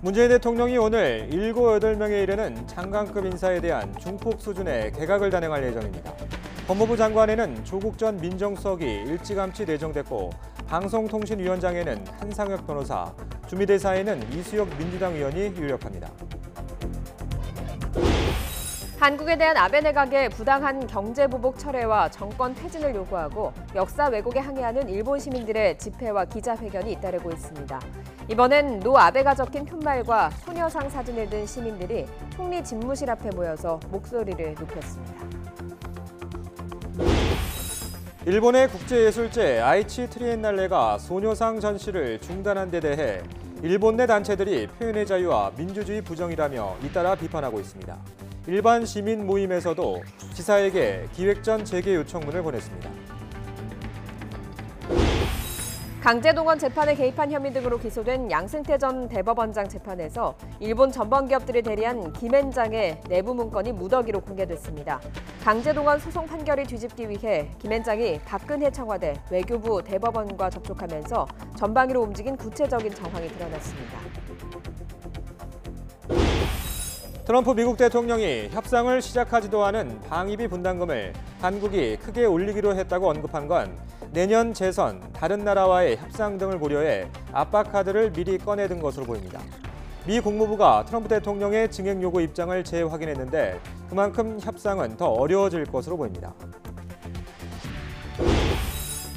문재인 대통령이 오늘 7, 8명에 이르는 장관급 인사에 대한 중폭 수준의 개각을 단행할 예정입니다. 법무부 장관에는 조국 전 민정수석이 일찌감치 내정됐고 방송통신위원장에는 한상혁 변호사, 주미대사에는 이수혁 민주당 의원이 유력합니다. 한국에 대한 아베 내각의 부당한 경제보복 철회와 정권 퇴진을 요구하고 역사 왜곡에 항의하는 일본 시민들의 집회와 기자회견이 잇따르고 있습니다. 이번엔 노 아베가 적힌 푯말과 소녀상 사진을 든 시민들이 총리 집무실 앞에 모여서 목소리를 높였습니다. 일본의 국제예술제 아이치 트리엔날레가 소녀상 전시를 중단한 데 대해 일본 내 단체들이 표현의 자유와 민주주의 부정이라며 잇따라 비판하고 있습니다. 일반 시민 모임에서도 지사에게 기획 전 재개 요청문을 보냈습니다. 강제동원 재판에 개입한 혐의 등으로 기소된 양승태 전 대법원장 재판에서 일본 전범기업들이 대리한 김앤장의 내부 문건이 무더기로 공개됐습니다. 강제동원 소송 판결을 뒤집기 위해 김앤장이 박근혜 청와대, 외교부, 대법원과 접촉하면서 전방위로 움직인 구체적인 정황이 드러났습니다. 트럼프 미국 대통령이 협상을 시작하지도 않은 방위비 분담금을 한국이 크게 올리기로 했다고 언급한 건 내년 재선, 다른 나라와의 협상 등을 고려해 압박 카드를 미리 꺼내든 것으로 보입니다. 미 국무부가 트럼프 대통령의 증액 요구 입장을 재확인했는데 그만큼 협상은 더 어려워질 것으로 보입니다.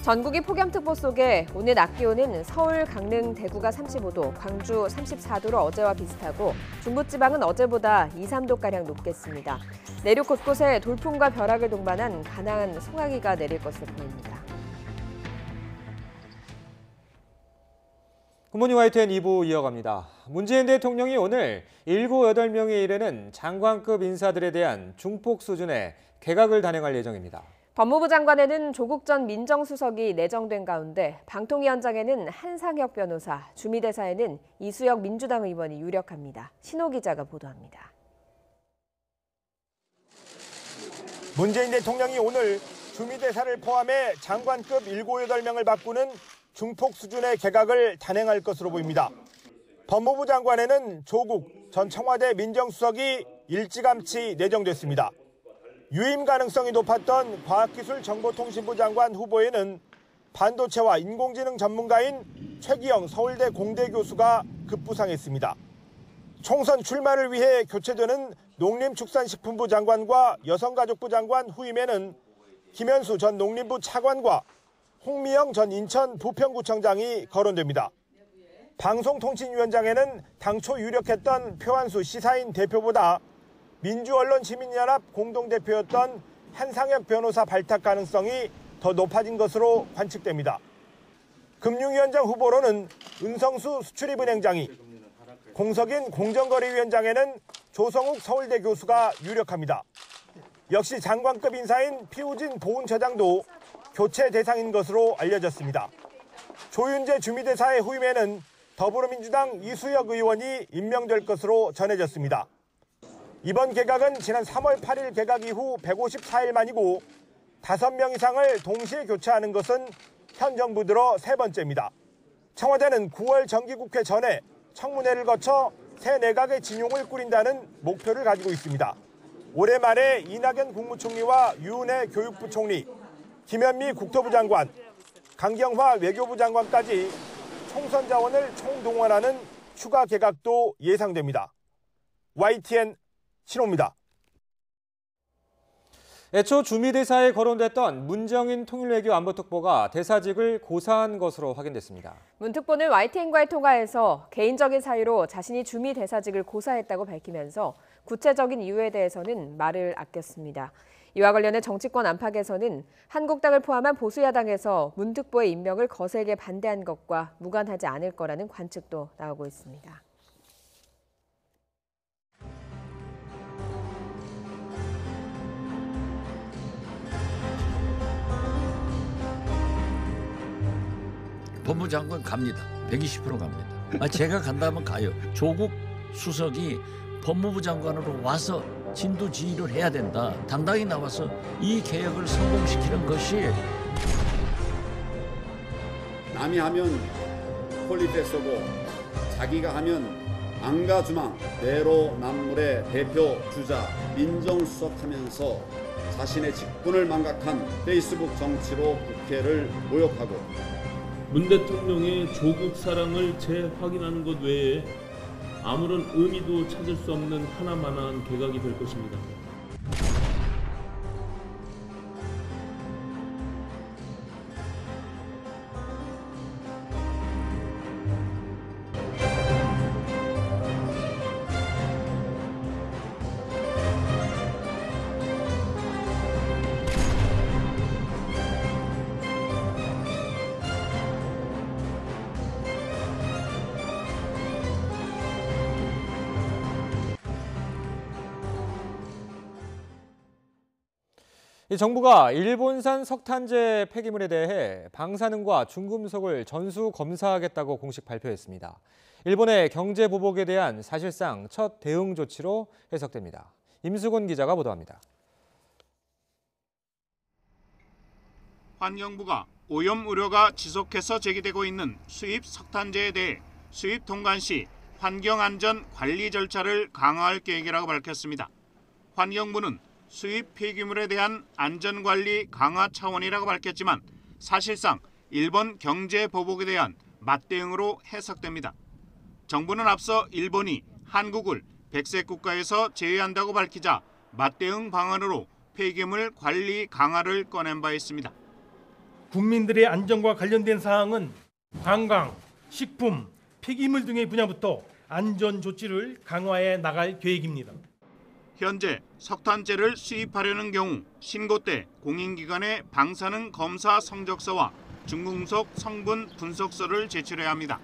전국이 폭염특보 속에 오늘 낮 기온은 서울, 강릉, 대구가 35도, 광주 34도로 어제와 비슷하고 중부지방은 어제보다 2, 3도가량 높겠습니다. 내륙 곳곳에 돌풍과 벼락을 동반한 강한 송하기가 내릴 것으로 보입니다. 굿모닝 YTN 2부 이어갑니다. 문재인 대통령이 오늘 7, 8명에 이르는 장관급 인사들에 대한 중폭 수준의 개각을 단행할 예정입니다. 법무부 장관에는 조국 전 민정수석이 내정된 가운데 방통위원장에는 한상혁 변호사, 주미대사에는 이수혁 민주당 의원이 유력합니다. 신호 기자가 보도합니다. 문재인 대통령이 오늘 주미대사를 포함해 장관급 7, 8명을 바꾸는 중폭 수준의 개각을 단행할 것으로 보입니다. 법무부 장관에는 조국 전 청와대 민정수석이 일찌감치 내정됐습니다. 유임 가능성이 높았던 과학기술정보통신부 장관 후보에는 반도체와 인공지능 전문가인 최기영 서울대 공대 교수가 급부상했습니다. 총선 출마를 위해 교체되는 농림축산식품부 장관과 여성가족부 장관 후임에는 김현수 전 농림부 차관과 홍미영 전 인천 부평구청장이 거론됩니다. 방송통신위원장에는 당초 유력했던 표한수 시사인 대표보다 민주언론시민연합 공동대표였던 한상혁 변호사 발탁 가능성이 더 높아진 것으로 관측됩니다. 금융위원장 후보로는 은성수 수출입은행장이, 공석인 공정거래위원장에는 조성욱 서울대 교수가 유력합니다. 역시 장관급 인사인 피우진 보훈처장도 교체 대상인 것으로 알려졌습니다. 조윤재 주미대사의 후임에는 더불어민주당 이수혁 의원이 임명될 것으로 전해졌습니다. 이번 개각은 지난 3월 8일 개각 이후 154일 만이고 5명 이상을 동시에 교체하는 것은 현 정부 들어 3번째입니다. 청와대는 9월 정기국회 전에 청문회를 거쳐 새 내각의 진용을 꾸린다는 목표를 가지고 있습니다. 올해 말에 이낙연 국무총리와 유은혜 교육부 총리, 김현미 국토부 장관, 강경화 외교부 장관까지 총선 자원을 총동원하는 추가 개각도 예상됩니다. YTN 신호입니다. 애초 주미대사에 거론됐던 문정인 통일외교 안보특보가 대사직을 고사한 것으로 확인됐습니다. 문 특보는 YTN과의 통화에서 개인적인 사유로 자신이 주미대사직을 고사했다고 밝히면서 구체적인 이유에 대해서는 말을 아꼈습니다. 이와 관련해 정치권 안팎에서는 한국당을 포함한 보수야당에서 문 특보의 임명을 거세게 반대한 것과 무관하지 않을 거라는 관측도 나오고 있습니다. 법무장관 갑니다. 120% 갑니다. 제가 간다면 가요. 조국 수석이 법무부 장관으로 와서 진두지휘를 해야 된다. 당당히 나와서 이 개혁을 성공시키는 것이 남이 하면 퀄리티에 쏘고 자기가 하면 안가주망 내로남불의 대표 주자 민정수석하면서 자신의 직분을 망각한 페이스북 정치로 국회를 모욕하고 문 대통령의 조국 사랑을 재확인하는 것 외에 아무런 의미도 찾을 수 없는 하나만한 개각이 될 것입니다. 이 정부가 일본산 석탄재 폐기물에 대해 방사능과 중금속을 전수 검사하겠다고 공식 발표했습니다. 일본의 경제 보복에 대한 사실상 첫 대응 조치로 해석됩니다. 임수곤 기자가 보도합니다. 환경부가 오염 우려가 지속해서 제기되고 있는 수입 석탄재에 대해 수입 통관 시 환경안전 관리 절차를 강화할 계획이라고 밝혔습니다. 환경부는 수입 폐기물에 대한 안전관리 강화 차원이라고 밝혔지만 사실상 일본 경제 보복에 대한 맞대응으로 해석됩니다. 정부는 앞서 일본이 한국을 백색 국가에서 제외한다고 밝히자 맞대응 방안으로 폐기물 관리 강화를 꺼낸 바 있습니다. 국민들의 안전과 관련된 사항은 관광, 식품, 폐기물 등의 분야부터 안전 조치를 강화해 나갈 계획입니다. 현재 석탄재를 수입하려는 경우 신고 때 공인기관에 방사능 검사 성적서와 중금속 성분 분석서를 제출해야 합니다.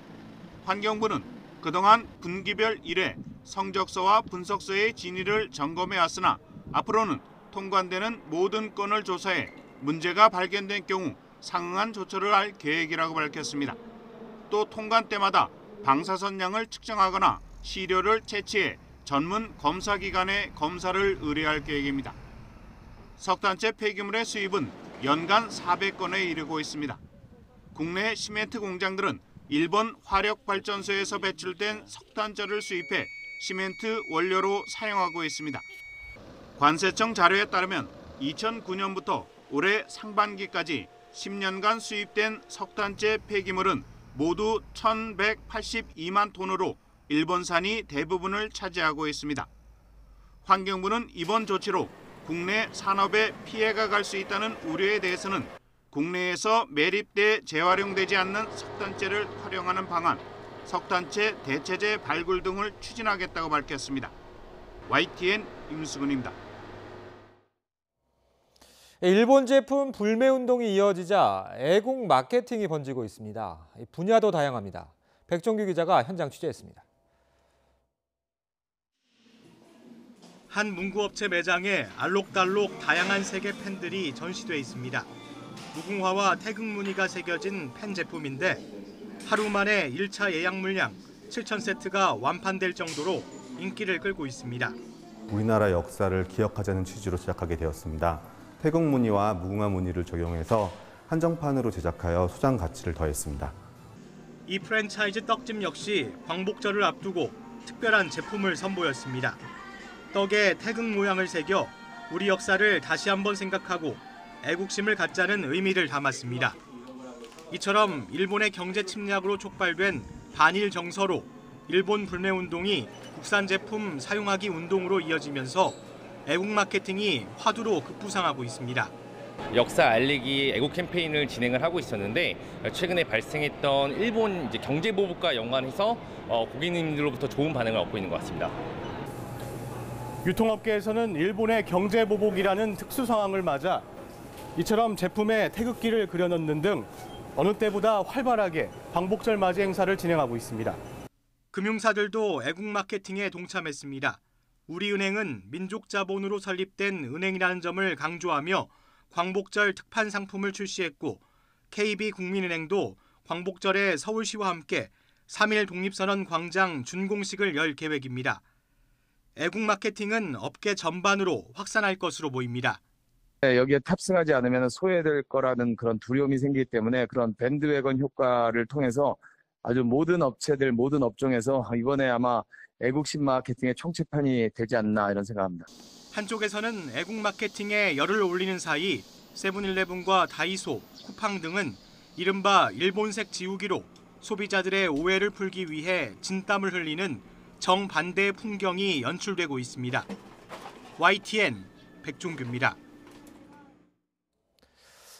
환경부는 그동안 분기별 1회 성적서와 분석서의 진위를 점검해왔으나 앞으로는 통관되는 모든 건을 조사해 문제가 발견된 경우 상응한 조처를 할 계획이라고 밝혔습니다. 또 통관 때마다 방사선량을 측정하거나 시료를 채취해 전문 검사기관에 검사를 의뢰할 계획입니다. 석탄재 폐기물의 수입은 연간 400건에 이르고 있습니다. 국내 시멘트 공장들은 일본 화력발전소에서 배출된 석탄재를 수입해 시멘트 원료로 사용하고 있습니다. 관세청 자료에 따르면 2009년부터 올해 상반기까지 10년간 수입된 석탄재 폐기물은 모두 1,182만 톤으로 일본산이 대부분을 차지하고 있습니다. 환경부는 이번 조치로 국내 산업에 피해가 갈 수 있다는 우려에 대해서는 국내에서 매립돼 재활용되지 않는 석탄재를 활용하는 방안, 석탄재 대체재 발굴 등을 추진하겠다고 밝혔습니다. YTN 임수근입니다. 일본 제품 불매 운동이 이어지자 애국 마케팅이 번지고 있습니다. 분야도 다양합니다. 백종규 기자가 현장 취재했습니다. 한 문구업체 매장에 알록달록 다양한 색의 펜들이 전시돼 있습니다. 무궁화와 태극 무늬가 새겨진 펜 제품인데 하루 만에 1차 예약 물량 7,000세트가 완판될 정도로 인기를 끌고 있습니다. 우리나라 역사를 기억하자는 취지로 시작하게 되었습니다. 태극 무늬와 무궁화 무늬를 적용해서 한정판으로 제작하여 소장 가치를 더했습니다. 이 프랜차이즈 떡집 역시 광복절을 앞두고 특별한 제품을 선보였습니다. 떡에 태극 모양을 새겨 우리 역사를 다시 한번 생각하고 애국심을 갖자는 의미를 담았습니다. 이처럼 일본의 경제 침략으로 촉발된 반일 정서로 일본 불매 운동이 국산 제품 사용하기 운동으로 이어지면서 애국 마케팅이 화두로 급부상하고 있습니다. 역사 알리기 애국 캠페인을 진행을 하고 있었는데 최근에 발생했던 일본 경제 보복과 연관해서 고객님들로부터 좋은 반응을 얻고 있는 것 같습니다. 유통업계에서는 일본의 경제 보복이라는 특수 상황을 맞아 이처럼 제품에 태극기를 그려넣는 등 어느 때보다 활발하게 광복절 맞이 행사를 진행하고 있습니다. 금융사들도 애국 마케팅에 동참했습니다. 우리은행은 민족 자본으로 설립된 은행이라는 점을 강조하며 광복절 특판 상품을 출시했고 KB국민은행도 광복절에 서울시와 함께 3.1 독립선언 광장 준공식을 열 계획입니다. 애국 마케팅은 업계 전반으로 확산할 것으로 보입니다. 여기에 탑승하지 않으면 소외될 거라는 그런 두려움이 생기기 때문에 그런 밴드웨건 효과를 통해서 아주 모든 업체들, 모든 업종에서 이번에 아마 애국심 마케팅의 총체판이 되지 않나 이런 생각합니다. 한쪽에서는 애국 마케팅에 열을 올리는 사이 세븐일레븐과 다이소, 쿠팡 등은 이른바 일본색 지우기로 소비자들의 오해를 풀기 위해 진땀을 흘리는 정반대의 풍경이 연출되고 있습니다. YTN 백종규입니다.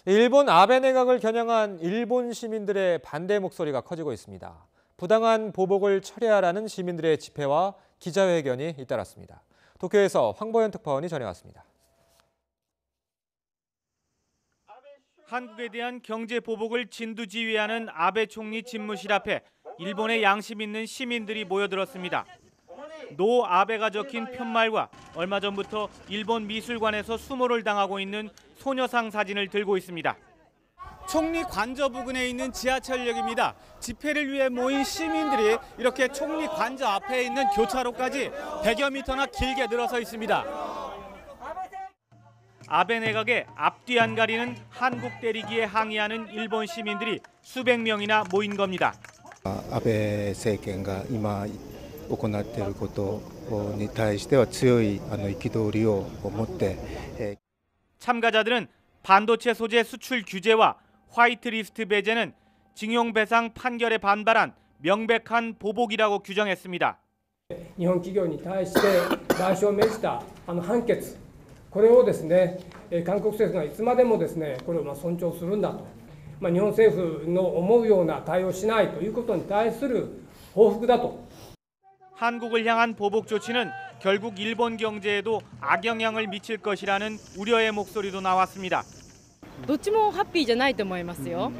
일본 아베 내각을 겨냥한 일본 시민들의 반대 목소리가 커지고 있습니다. 부당한 보복을 철회하라는 시민들의 집회와 기자회견이 잇따랐습니다. 도쿄에서 황보현 특파원이 전해왔습니다. 한국에 대한 경제 보복을 진두지휘하는 아베 총리 집무실 앞에 일본의 양심 있는 시민들이 모여들었습니다. 노 아베가 적힌 편말과 얼마 전부터 일본 미술관에서 수모를 당하고 있는 소녀상 사진을 들고 있습니다. 총리 관저 부근에 있는 지하철역입니다. 집회를 위해 모인 시민들이 이렇게 총리 관저 앞에 있는 교차로까지 100여 미터나 길게 늘어서 있습니다. 아베 내각의 앞뒤 안 가리는 한국 때리기에 항의하는 일본 시민들이 수백 명이나 모인 겁니다. 아베政権が今行っていることに対しては強い憤りを持って 참가자들은 반도체 소재 수출 규제와 화이트리스트 배제는 징용 배상 판결에 반발한 명백한 보복이라고 규정했습니다. 日本企業に対して賠償を命じた判決、これをですね、韓国政府がいつまでもですね、これを尊重するんだと、日本政府の思うような対応しないということに対する報復だと。 한국을 향한 보복 조치는 결국 일본 경제에도 악영향을 미칠 것이라는 우려의 목소리도 나왔습니다. どっちもハッピーじゃないと思いますよ。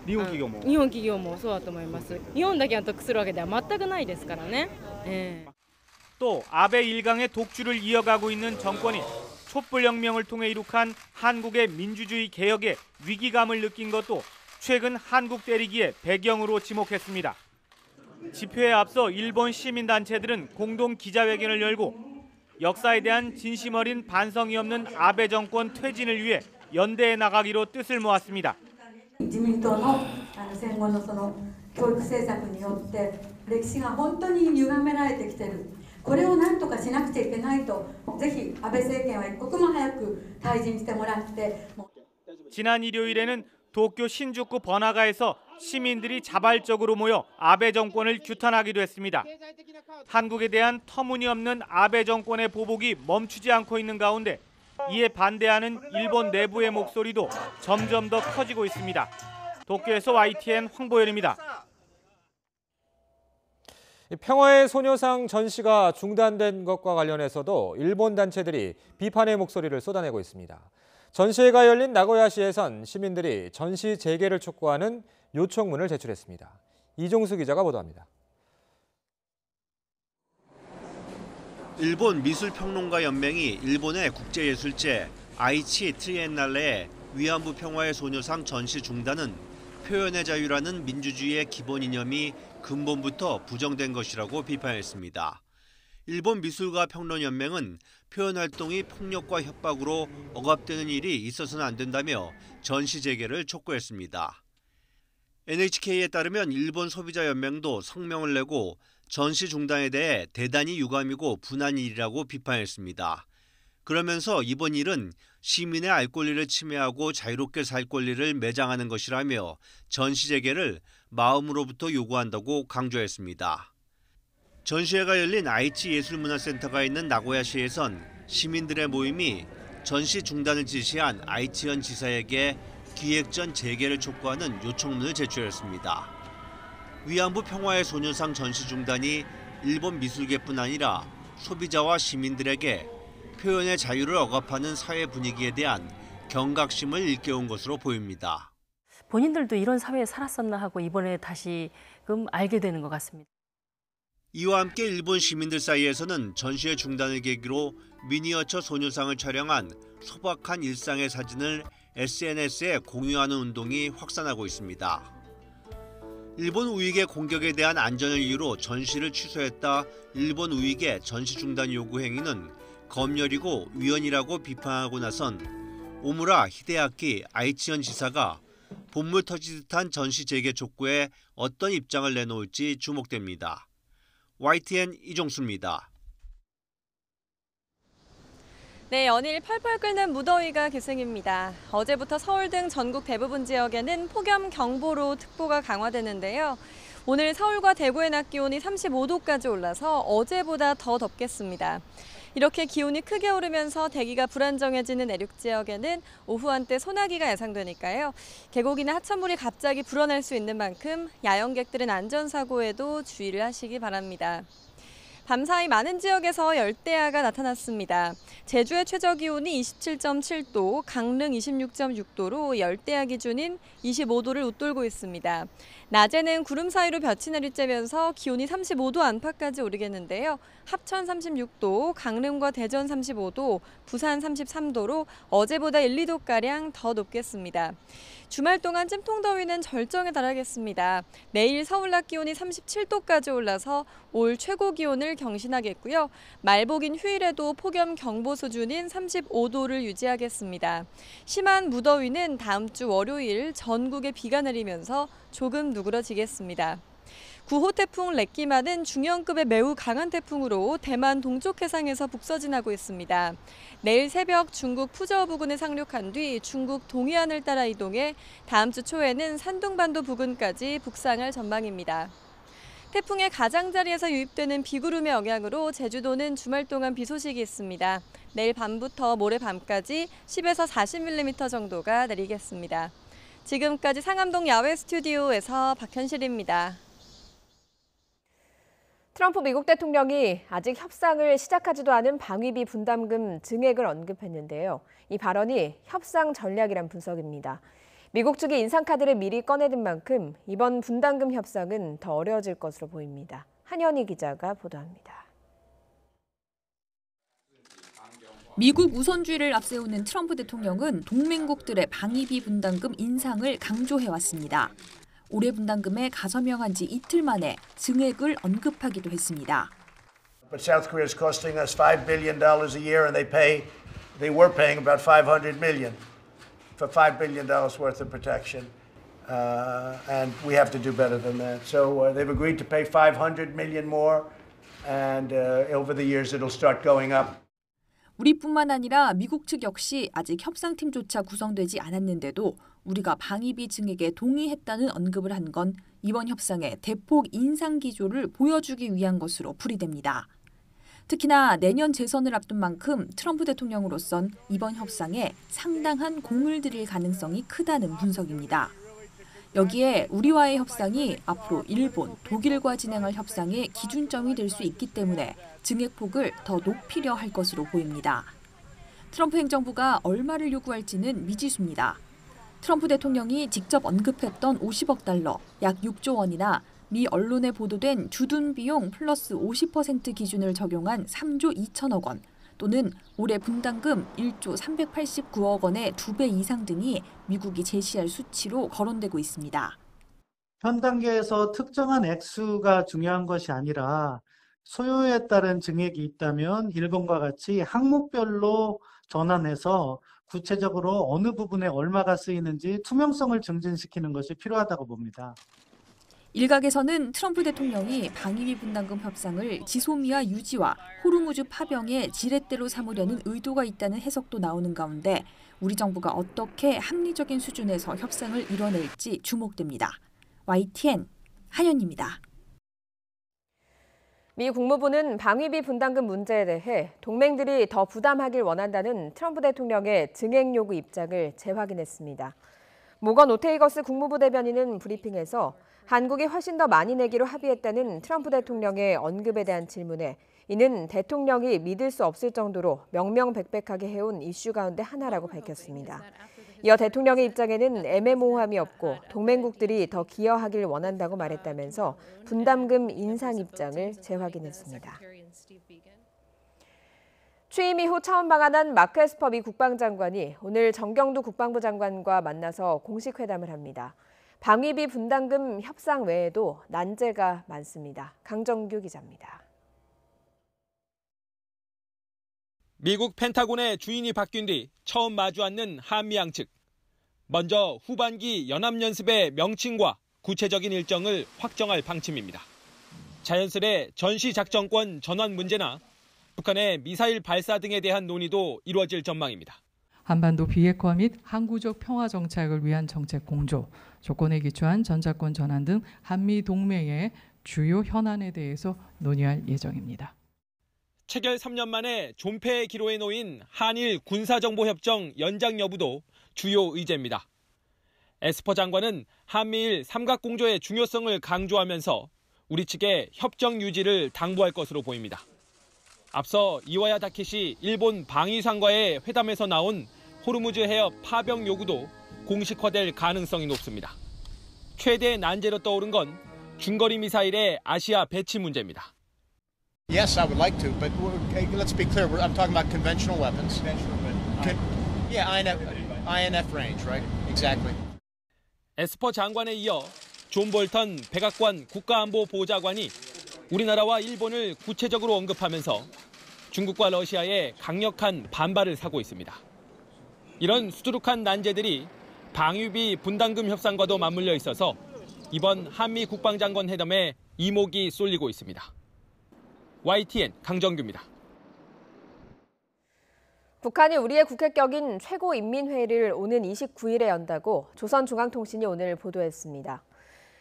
日本企業も。日本企業もそうだと思います。日本だけが得するわけでは全くないですからね。또 아베 일강의 독주를 이어가고 있는 정권이 촛불혁명을 통해 이룩한 한국의 민주주의 개혁에 위기감을 느낀 것도 최근 한국 때리기의 배경으로 지목했습니다. 집회에 앞서 일본 시민단체들은 공동 기자회견을 열고 역사에 대한 진심 어린 반성이 없는 아베 정권 퇴진을 위해 연대해 나가기로 뜻을 모았습니다. 自民党の戦後のその教育政策によって歴史が本当に歪められてきている。これを何とかしなくちゃいけないと、ぜひ安倍政権は一刻も早く退陣してもらって。 지난 일요일에는 도쿄 신주쿠 번화가에서 시민들이 자발적으로 모여 아베 정권을 규탄하기도 했습니다. 한국에 대한 터무니없는 아베 정권의 보복이 멈추지 않고 있는 가운데 이에 반대하는 일본 내부의 목소리도 점점 더 커지고 있습니다. 도쿄에서 YTN 황보현입니다. 평화의 소녀상 전시가 중단된 것과 관련해서도 일본 단체들이 비판의 목소리를 쏟아내고 있습니다. 전시회가 열린 나고야시에선 시민들이 전시 재개를 촉구하는 요청문을 제출했습니다. 이종수 기자가 보도합니다. 일본 미술평론가 연맹이 일본의 국제예술제 아이치 트리엔날레의 위안부 평화의 소녀상 전시 중단은 표현의 자유라는 민주주의의 기본 이념이 근본부터 부정된 것이라고 비판했습니다. 일본 미술가 평론연맹은 표현 활동이 폭력과 협박으로 억압되는 일이 있어서는 안 된다며 전시 재개를 촉구했습니다. NHK에 따르면 일본 소비자연맹도 성명을 내고 전시 중단에 대해 대단히 유감이고 분한 일이라고 비판했습니다. 그러면서 이번 일은 시민의 알 권리를 침해하고 자유롭게 살 권리를 매장하는 것이라며 전시 재개를 마음으로부터 요구한다고 강조했습니다. 전시회가 열린 아이치 예술문화센터가 있는 나고야시에선 시민들의 모임이 전시 중단을 지시한 아이치현 지사에게 기획 전 재개를 촉구하는 요청문을 제출했습니다. 위안부 평화의 소녀상 전시 중단이 일본 미술계뿐 아니라 소비자와 시민들에게 표현의 자유를 억압하는 사회 분위기에 대한 경각심을 일깨운 것으로 보입니다. 본인들도 이런 사회에 살았었나 하고 이번에 다시금 알게 되는 것 같습니다. 이와 함께 일본 시민들 사이에서는 전시회 중단을 계기로 미니어처 소녀상을 촬영한 소박한 일상의 사진을 SNS에 공유하는 운동이 확산하고 있습니다. 일본 우익의 공격에 대한 안전을 이유로 전시를 취소했다 일본 우익의 전시 중단 요구 행위는 검열이고 위헌이라고 비판하고 나선 오무라 히데아키 아이치현 지사가 본물 터지듯한 전시 재개 촉구에 어떤 입장을 내놓을지 주목됩니다. YTN 이종수입니다. 네, 연일 펄펄 끓는 무더위가 계승입니다. 어제부터 서울 등 전국 대부분 지역에는 폭염 경보로 특보가 강화되는데요. 오늘 서울과 대구의 낮 기온이 35도까지 올라서 어제보다 더 덥겠습니다. 이렇게 기온이 크게 오르면서 대기가 불안정해지는 내륙 지역에는 오후 한때 소나기가 예상되니까요. 계곡이나 하천물이 갑자기 불어날 수 있는 만큼 야영객들은 안전사고에도 주의를 하시기 바랍니다. 밤사이 많은 지역에서 열대야가 나타났습니다. 제주의 최저기온이 27.7도, 강릉 26.6도로 열대야 기준인 25도를 웃돌고 있습니다. 낮에는 구름 사이로 볕이 내리쬐면서 기온이 35도 안팎까지 오르겠는데요. 합천 36도, 강릉과 대전 35도, 부산 33도로 어제보다 1, 2도가량 더 높겠습니다. 주말 동안 찜통더위는 절정에 달하겠습니다. 내일 서울 낮 기온이 37도까지 올라서 올 최고 기온을 경신하겠고요. 말복인 휴일에도 폭염 경보 수준인 35도를 유지하겠습니다. 심한 무더위는 다음 주 월요일 전국에 비가 내리면서 조금 누그러지겠습니다. 9호 태풍 렉기마는 중형급의 매우 강한 태풍으로 대만 동쪽 해상에서 북서진하고 있습니다. 내일 새벽 중국 푸저어 부근에 상륙한 뒤 중국 동해안을 따라 이동해 다음 주 초에는 산둥반도 부근까지 북상할 전망입니다. 태풍의 가장자리에서 유입되는 비구름의 영향으로 제주도는 주말 동안 비 소식이 있습니다. 내일 밤부터 모레 밤까지 10에서 40mm 정도가 내리겠습니다. 지금까지 상암동 야외 스튜디오에서 박현실입니다. 트럼프 미국 대통령이 아직 협상을 시작하지도 않은 방위비 분담금 증액을 언급했는데요. 이 발언이 협상 전략이란 분석입니다. 미국 측이 인상카드를 미리 꺼내든 만큼 이번 분담금 협상은 더 어려워질 것으로 보입니다. 한현희 기자가 보도합니다. 미국 우선주의를 앞세우는 트럼프 대통령은 동맹국들의 방위비 분담금 인상을 강조해왔습니다. 올해 분담금에 가서명한 지 이틀 만에 증액을 언급하기도 했습니다. But South Korea is costing us $5 billion a year, and they were paying about $500 million for $5 billion worth of protection, and we have to do better than that. So they've agreed to pay $500 million more, and over the years it'll start going up. 우리뿐만 아니라 미국 측 역시 아직 협상팀조차 구성되지 않았는데도 우리가 방위비 증액에 동의했다는 언급을 한 건 이번 협상의 대폭 인상 기조를 보여주기 위한 것으로 풀이됩니다. 특히나 내년 재선을 앞둔 만큼 트럼프 대통령으로선 이번 협상에 상당한 공을 들일 가능성이 크다는 분석입니다. 여기에 우리와의 협상이 앞으로 일본, 독일과 진행할 협상의 기준점이 될 수 있기 때문에 증액폭을 더 높이려 할 것으로 보입니다. 트럼프 행정부가 얼마를 요구할지는 미지수입니다. 트럼프 대통령이 직접 언급했던 50억 달러, 약 6조 원이나 미 언론에 보도된 주둔 비용 플러스 50% 기준을 적용한 3조 2천억 원, 또는 올해 분담금 1조 389억 원의 2배 이상 등이 미국이 제시할 수치로 거론되고 있습니다. 현 단계에서 특정한 액수가 중요한 것이 아니라 소요에 따른 증액이 있다면 일본과 같이 항목별로 전환해서 구체적으로 어느 부분에 얼마가 쓰이는지 투명성을 증진시키는 것이 필요하다고 봅니다. 일각에서는 트럼프 대통령이 방위비 분담금 협상을 지소미아 유지와 호르무즈 파병의 지렛대로 삼으려는 의도가 있다는 해석도 나오는 가운데 우리 정부가 어떻게 합리적인 수준에서 협상을 이뤄낼지 주목됩니다. YTN 한현입니다. 미 국무부는 방위비 분담금 문제에 대해 동맹들이 더 부담하길 원한다는 트럼프 대통령의 증액 요구 입장을 재확인했습니다. 모건 오테이거스 국무부 대변인은 브리핑에서 한국이 훨씬 더 많이 내기로 합의했다는 트럼프 대통령의 언급에 대한 질문에 이는 대통령이 믿을 수 없을 정도로 명명백백하게 해온 이슈 가운데 하나라고 밝혔습니다. 이어 대통령의 입장에는 애매모호함이 없고 동맹국들이 더 기여하길 원한다고 말했다면서 분담금 인상 입장을 재확인했습니다. 취임 이후 처음 방한한 마크 에스퍼 미 국방장관이 오늘 정경두 국방부 장관과 만나서 공식 회담을 합니다. 방위비 분담금 협상 외에도 난제가 많습니다. 강정규 기자입니다. 미국 펜타곤의 주인이 바뀐 뒤 처음 마주 앉는 한미 양측. 먼저 후반기 연합연습의 명칭과 구체적인 일정을 확정할 방침입니다. 자연스레 전시작전권 전환 문제나 북한의 미사일 발사 등에 대한 논의도 이루어질 전망입니다. 한반도 비핵화 및 항구적 평화 정착을 위한 정책 공조, 조건에 기초한 전자권 전환 등 한미 동맹의 주요 현안에 대해서 논의할 예정입니다. 체결 3년 만에 존폐의 기로에 놓인 한일 군사정보협정 연장 여부도 주요 의제입니다. 에스퍼 장관은 한미일 삼각공조의 중요성을 강조하면서 우리 측의 협정 유지를 당부할 것으로 보입니다. 앞서 이와야 다케시 일본 방위상과의 회담에서 나온 호르무즈 해협 파병 요구도 공식화될 가능성이 높습니다. 최대 난제로 떠오른 건 중거리 미사일의 아시아 배치 문제입니다. Yes, I would like to, but let's be clear. I'm talking about conventional weapons. Yeah, INF range, right? Exactly. 에스퍼 장관에 이어 존 볼턴 백악관 국가안보보좌관이 우리나라와 일본을 구체적으로 언급하면서 중국과 러시아의 강력한 반발을 사고 있습니다. 이런 수두룩한 난제들이 방위비 분담금 협상과도 맞물려 있어서 이번 한미 국방장관 회담에 이목이 쏠리고 있습니다. YTN 강정규입니다. 북한이 우리의 국회격인 최고인민회의를 오는 29일에 연다고 조선중앙통신이 오늘 보도했습니다.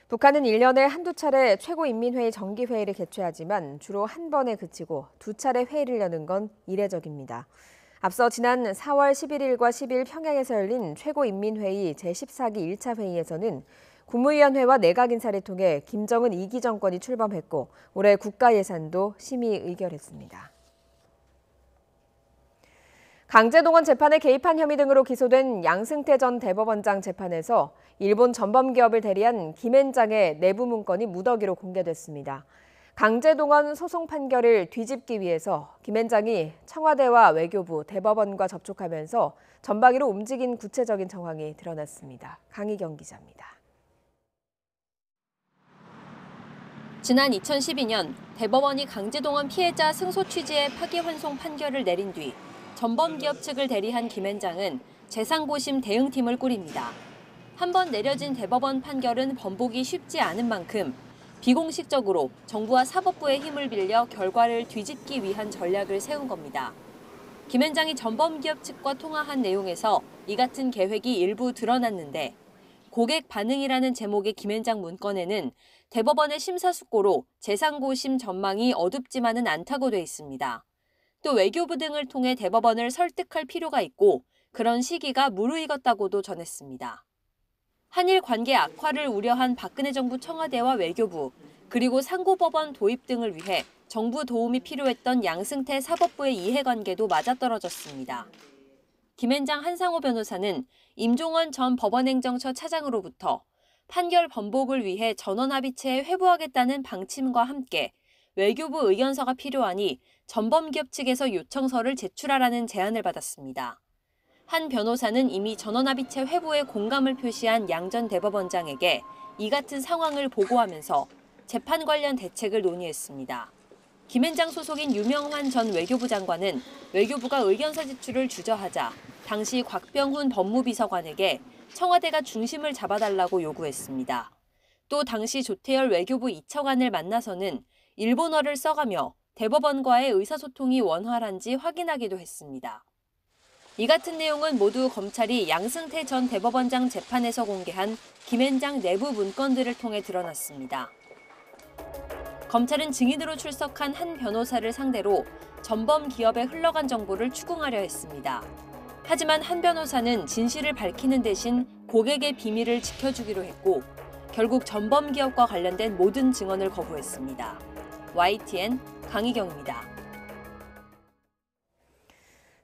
북한은 1년에 한두 차례 최고인민회의 정기회의를 개최하지만 주로 한 번에 그치고 두 차례 회의를 여는 건 이례적입니다. 앞서 지난 4월 11일과 10일 평양에서 열린 최고인민회의 제14기 1차 회의에서는 국무위원회와 내각 인사를 통해 김정은 2기 정권이 출범했고 올해 국가 예산도 심의 의결했습니다. 강제동원 재판에 개입한 혐의 등으로 기소된 양승태 전 대법원장 재판에서 일본 전범기업을 대리한 김앤장의 내부 문건이 무더기로 공개됐습니다. 강제동원 소송 판결을 뒤집기 위해서 김앤장이 청와대와 외교부, 대법원과 접촉하면서 전방위로 움직인 구체적인 정황이 드러났습니다. 강희경 기자입니다. 지난 2012년 대법원이 강제동원 피해자 승소 취지의 파기환송 판결을 내린 뒤 전범기업 측을 대리한 김앤장은 재상고심 대응팀을 꾸립니다. 한 번 내려진 대법원 판결은 번복이 쉽지 않은 만큼 비공식적으로 정부와 사법부의 힘을 빌려 결과를 뒤집기 위한 전략을 세운 겁니다. 김앤장이 전범기업 측과 통화한 내용에서 이 같은 계획이 일부 드러났는데 고객 반응이라는 제목의 김앤장 문건에는 대법원의 심사숙고로 재상고심 전망이 어둡지만은 않다고 돼 있습니다. 또 외교부 등을 통해 대법원을 설득할 필요가 있고 그런 시기가 무르익었다고도 전했습니다. 한일 관계 악화를 우려한 박근혜 정부 청와대와 외교부, 그리고 상고법원 도입 등을 위해 정부 도움이 필요했던 양승태 사법부의 이해관계도 맞아떨어졌습니다. 김앤장 한상호 변호사는 임종원 전 법원행정처 차장으로부터 판결 번복을 위해 전원합의체에 회부하겠다는 방침과 함께 외교부 의견서가 필요하니 전범기업 측에서 요청서를 제출하라는 제안을 받았습니다. 한 변호사는 이미 전원합의체 회부에 공감을 표시한 양 전 대법원장에게 이 같은 상황을 보고하면서 재판 관련 대책을 논의했습니다. 김앤장 소속인 유명환 전 외교부 장관은 외교부가 의견서 제출을 주저하자 당시 곽병훈 법무비서관에게 청와대가 중심을 잡아달라고 요구했습니다. 또 당시 조태열 외교부 이차관을 만나서는 일본어를 써가며 대법원과의 의사소통이 원활한지 확인하기도 했습니다. 이 같은 내용은 모두 검찰이 양승태 전 대법원장 재판에서 공개한 김앤장 내부 문건들을 통해 드러났습니다. 검찰은 증인으로 출석한 한 변호사를 상대로 전범 기업에 흘러간 정보를 추궁하려 했습니다. 하지만 한 변호사는 진실을 밝히는 대신 고객의 비밀을 지켜주기로 했고 결국 전범 기업과 관련된 모든 증언을 거부했습니다. YTN 강희경입니다.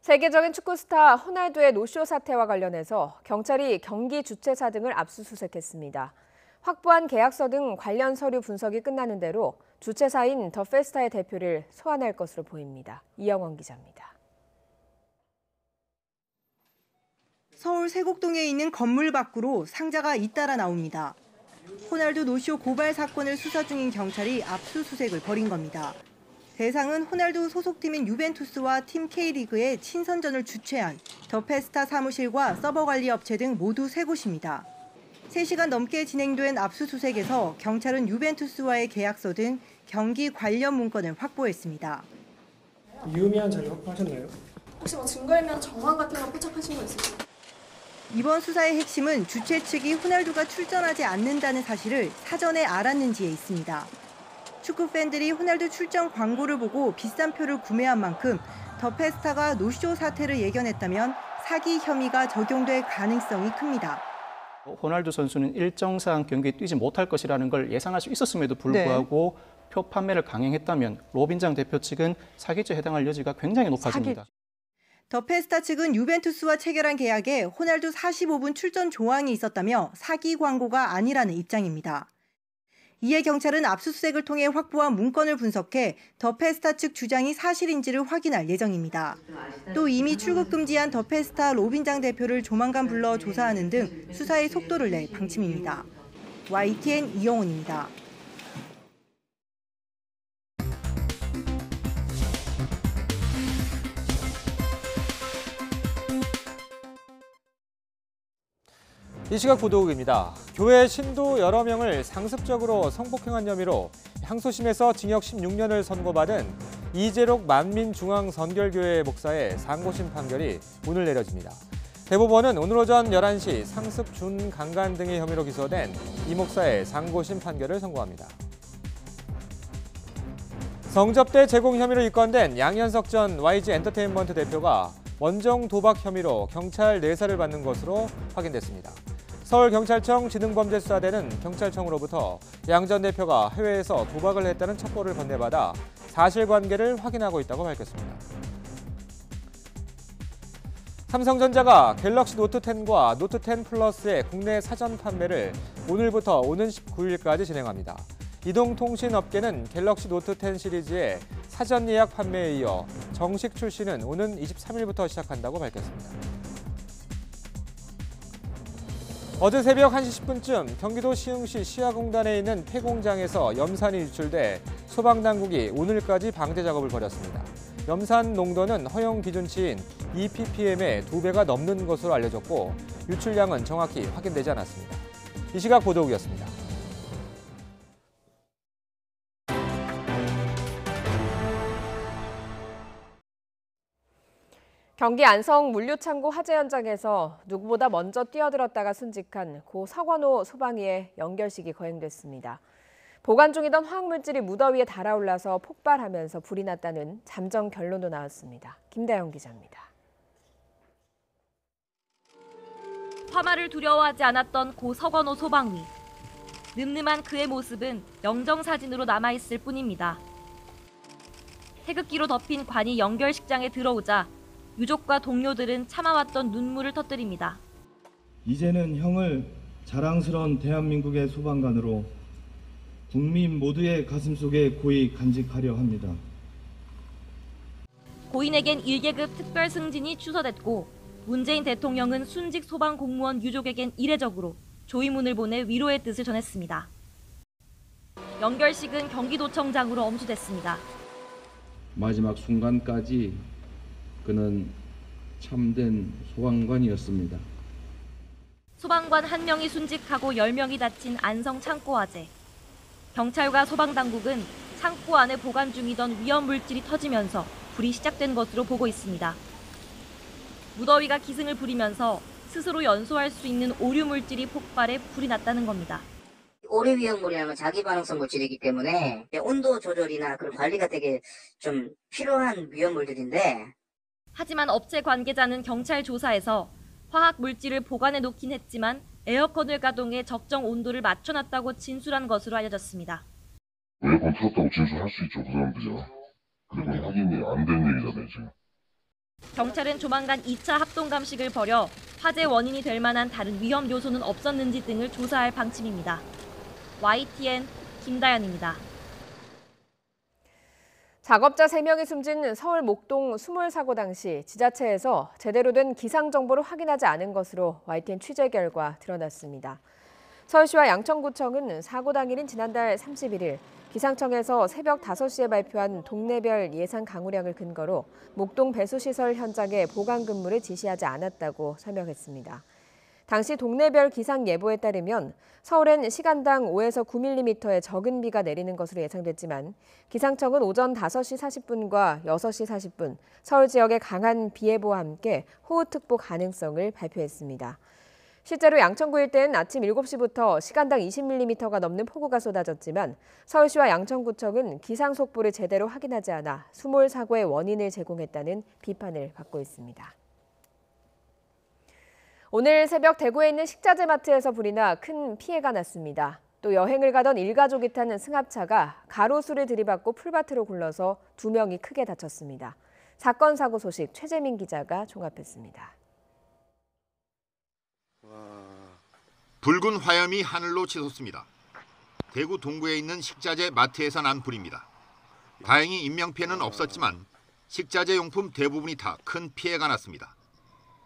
세계적인 축구 스타 호날두의 노쇼 사태와 관련해서 경찰이 경기 주최사 등을 압수수색했습니다. 확보한 계약서 등 관련 서류 분석이 끝나는 대로 주최사인 더 페스타의 대표를 소환할 것으로 보입니다. 이영원 기자입니다. 서울 세곡동에 있는 건물 밖으로 상자가 잇따라 나옵니다. 호날두 노쇼 고발 사건을 수사 중인 경찰이 압수수색을 벌인 겁니다. 대상은 호날두 소속팀인 유벤투스와 팀 K리그의 친선전을 주최한 더 페스타 사무실과 서버 관리 업체 등 모두 3곳입니다. 3시간 넘게 진행된 압수수색에서 경찰은 유벤투스와의 계약서 등 경기 관련 문건을 확보했습니다. 유의미한 자료 확보하셨나요? 혹시 뭐 증거인멸 정황 같은 거 포착하신 거 있으세요? 이번 수사의 핵심은 주최 측이 호날두가 출전하지 않는다는 사실을 사전에 알았는지에 있습니다. 축구 팬들이 호날두 출전 광고를 보고 비싼 표를 구매한 만큼 더 페스타가 노쇼 사태를 예견했다면 사기 혐의가 적용될 가능성이 큽니다. 호날두 선수는 일정상 경기에 뛰지 못할 것이라는 걸 예상할 수 있었음에도 불구하고 표 판매를 강행했다면 로빈장 대표 측은 사기죄에 해당할 여지가 굉장히 높아집니다. 더 페스타 측은 유벤투스와 체결한 계약에 호날두 45분 출전 조항이 있었다며 사기 광고가 아니라는 입장입니다. 이에 경찰은 압수수색을 통해 확보한 문건을 분석해 더 페스타 측 주장이 사실인지를 확인할 예정입니다. 또 이미 출국 금지한 더 페스타 로빈장 대표를 조만간 불러 조사하는 등 수사의 속도를 낼 방침입니다. YTN 이영훈입니다. 이 시각 보도국입니다. 교회 신도 여러 명을 상습적으로 성폭행한 혐의로 항소심에서 징역 16년을 선고받은 이재록 만민중앙선결교회 목사의 상고심 판결이 오늘 내려집니다. 대법원은 오늘 오전 11시 상습 준강간 등의 혐의로 기소된 이 목사의 상고심 판결을 선고합니다. 성접대 제공 혐의로 입건된 양현석 전 YG 엔터테인먼트 대표가 원정 도박 혐의로 경찰 내사를 받는 것으로 확인됐습니다. 서울경찰청 지능범죄수사대는 경찰청으로부터 양 전 대표가 해외에서 도박을 했다는 첩보를 건네받아 사실관계를 확인하고 있다고 밝혔습니다. 삼성전자가 갤럭시 노트 10과 노트 10 플러스의 국내 사전 판매를 오늘부터 오는 19일까지 진행합니다. 이동통신업계는 갤럭시 노트 10 시리즈의 사전 예약 판매에 이어 정식 출시는 오는 23일부터 시작한다고 밝혔습니다. 어제 새벽 1시 10분쯤 경기도 시흥시 시야공단에 있는 폐공장에서 염산이 유출돼 소방당국이 오늘까지 방제 작업을 벌였습니다. 염산 농도는 허용 기준치인 EPPM의 2배가 넘는 것으로 알려졌고 유출량은 정확히 확인되지 않았습니다. 이 시각 보도국이었습니다. 경기 안성 물류창고 화재 현장에서 누구보다 먼저 뛰어들었다가 순직한 고 서건호 소방이의 연결식이 거행됐습니다. 보관 중이던 화학물질이 무더위에 달아올라서 폭발하면서 불이 났다는 잠정 결론도 나왔습니다. 김다영 기자입니다. 화마를 두려워하지 않았던 고 서건호 소방위. 늠름한 그의 모습은 영정사진으로 남아있을 뿐입니다. 태극기로 덮인 관이 연결식장에 들어오자 유족과 동료들은 참아왔던 눈물을 터뜨립니다. 이제는 형을 자랑스러운 대한민국의 소방관으로 국민 모두의 가슴속에 고이 간직하려 합니다. 고인에겐 1계급 특별 승진이 취소됐고 문재인 대통령은 순직 소방 공무원 유족에겐 이례적으로 조의문을 보내 위로의 뜻을 전했습니다. 연결식은 경기도청장으로 엄수됐습니다. 마지막 순간까지 그는 참된 소방관이었습니다. 소방관 1명이 순직하고 10명이 다친 안성 창고 화재. 경찰과 소방당국은 창고 안에 보관 중이던 위험물질이 터지면서 불이 시작된 것으로 보고 있습니다. 무더위가 기승을 부리면서 스스로 연소할 수 있는 오류물질이 폭발해 불이 났다는 겁니다. 오류 위험물이라는 자기 반응성 물질이기 때문에 온도 조절이나 그런 관리가 되게 좀 필요한 위험물들인데 하지만 업체 관계자는 경찰 조사에서 화학 물질을 보관해 놓긴 했지만 에어컨을 가동해 적정 온도를 맞춰놨다고 진술한 것으로 알려졌습니다. 에어컨 틀었다고 진술할 수 있죠, 그 사람들이요. 그게 확인이 안 된 얘기잖아요, 지금. 경찰은 조만간 2차 합동 감식을 벌여 화재 원인이 될 만한 다른 위험 요소는 없었는지 등을 조사할 방침입니다. YTN 김다연입니다. 작업자 3명이 숨진 서울 목동 수몰 사고 당시 지자체에서 제대로 된 기상 정보를 확인하지 않은 것으로 YTN 취재 결과 드러났습니다. 서울시와 양천구청은 사고 당일인 지난달 31일 기상청에서 새벽 5시에 발표한 동네별 예상 강우량을 근거로 목동 배수시설 현장에 보강 근무를 지시하지 않았다고 설명했습니다. 당시 동네별 기상 예보에 따르면 서울엔 시간당 5에서 9mm의 적은 비가 내리는 것으로 예상됐지만 기상청은 오전 5시 40분과 6시 40분 서울 지역에 강한 비 예보와 함께 호우특보 가능성을 발표했습니다. 실제로 양천구 일대는 아침 7시부터 시간당 20mm가 넘는 폭우가 쏟아졌지만 서울시와 양천구청은 기상 속보를 제대로 확인하지 않아 수몰 사고의 원인을 제공했다는 비판을 받고 있습니다. 오늘 새벽 대구에 있는 식자재 마트에서 불이 나 큰 피해가 났습니다. 또 여행을 가던 일가족이 탄 승합차가 가로수를 들이받고 풀밭으로 굴러서 2명이 크게 다쳤습니다. 사건 사고 소식 최재민 기자가 종합했습니다. 붉은 화염이 하늘로 치솟습니다. 대구 동구에 있는 식자재 마트에서 난 불입니다. 다행히 인명피해는 없었지만 식자재 용품 대부분이 다 큰 피해가 났습니다.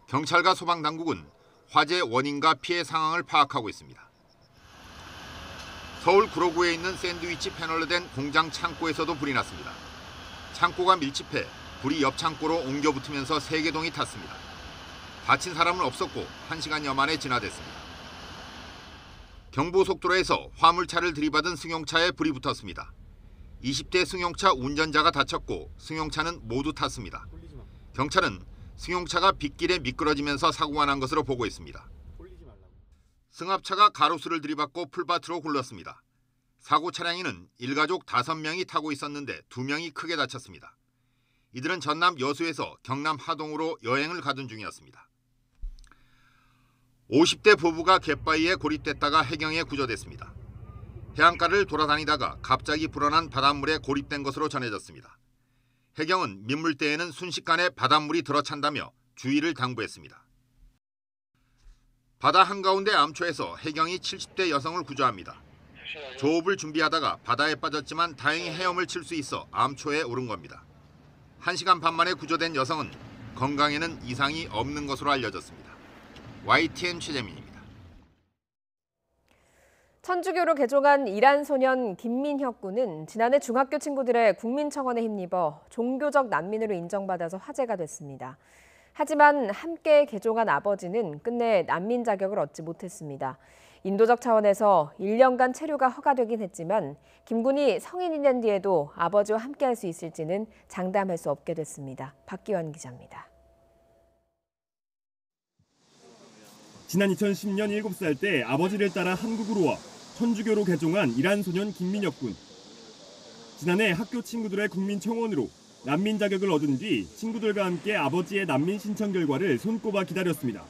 경찰과 소방당국은 화재 원인과 피해 상황을 파악하고 있습니다. 서울 구로구에 있는 샌드위치 패널로 된 공장 창고에서도 불이 났습니다. 창고가 밀집해 불이 옆 창고로 옮겨 붙으면서 3개동이 탔습니다. 다친 사람은 없었고 1시간여 만에 진화됐습니다. 경부속도로에서 화물차를 들이받은 승용차에 불이 붙었습니다. 20대 승용차 운전자가 다쳤고 승용차는 모두 탔습니다. 경찰은 승용차가 빗길에 미끄러지면서 사고가 난 것으로 보고 있습니다. 승합차가 가로수를 들이받고 풀밭으로 굴렀습니다. 사고 차량에는 일가족 5명이 타고 있었는데 2명이 크게 다쳤습니다. 이들은 전남 여수에서 경남 하동으로 여행을 가던 중이었습니다. 50대 부부가 갯바위에 고립됐다가 해경에 구조됐습니다. 해안가를 돌아다니다가 갑자기 불어난 바닷물에 고립된 것으로 전해졌습니다. 해경은 민물대에는 순식간에 바닷물이 들어찬다며 주의를 당부했습니다. 바다 한가운데 암초에서 해경이 70대 여성을 구조합니다. 조업을 준비하다가 바다에 빠졌지만 다행히 헤엄을 칠 수 있어 암초에 오른 겁니다. 1시간 반 만에 구조된 여성은 건강에는 이상이 없는 것으로 알려졌습니다. YTN 최재민입니다. 천주교로 개종한 이란 소년 김민혁 군은 지난해 중학교 친구들의 국민청원에 힘입어 종교적 난민으로 인정받아서 화제가 됐습니다. 하지만 함께 개종한 아버지는 끝내 난민 자격을 얻지 못했습니다. 인도적 차원에서 1년간 체류가 허가되긴 했지만 김 군이 성인이 된 뒤에도 아버지와 함께할 수 있을지는 장담할 수 없게 됐습니다. 박기환 기자입니다. 지난 2010년 7살 때 아버지를 따라 한국으로 와 천주교로 개종한 이란 소년 김민혁 군. 지난해 학교 친구들의 국민청원으로 난민 자격을 얻은 뒤 친구들과 함께 아버지의 난민 신청 결과를 손꼽아 기다렸습니다.